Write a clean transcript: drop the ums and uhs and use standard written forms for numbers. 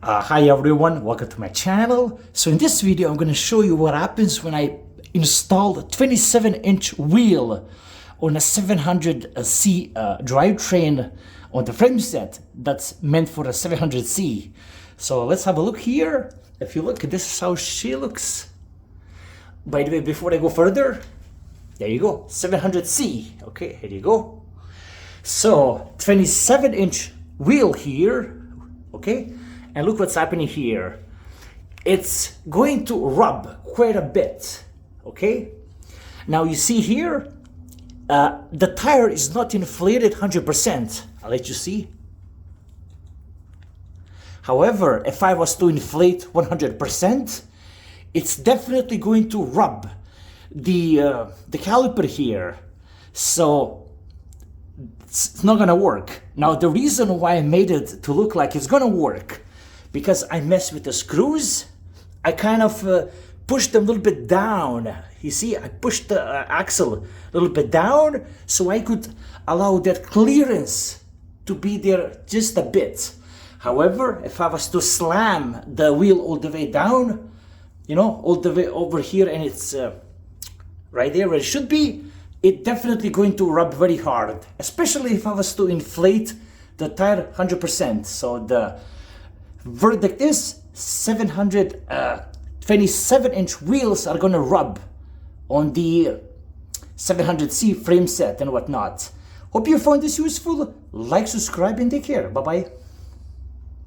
Hi everyone, welcome to my channel. So in this video I'm going to show you what happens when I install a 27-inch wheel on a 700C drivetrain on the frame set that's meant for a 700C. So let's have a look here. If you look, this is how she looks. By the way, before I go further, there you go, 700C. Okay, here you go. So 27-inch wheel here, okay? And look what's happening here. It's going to rub quite a bit, okay? Now you see here, the tire is not inflated 100%. I'll let you see. However, if I was to inflate 100%, it's definitely going to rub the caliper here. So it's not gonna work. Now the reason why I made it to look like it's gonna work, because I messed with the screws. I kind of pushed them a little bit down. You see, I pushed the axle a little bit down so I could allow that clearance to be there just a bit. However, if I was to slam the wheel all the way down, you know, all the way over here, and it's right there where it should be, it's definitely going to rub very hard, especially if I was to inflate the tire 100%. So the verdict is 27-inch wheels are gonna rub on the 700C frame set and whatnot. Hope you found this useful. Like, subscribe, and take care. Bye-bye.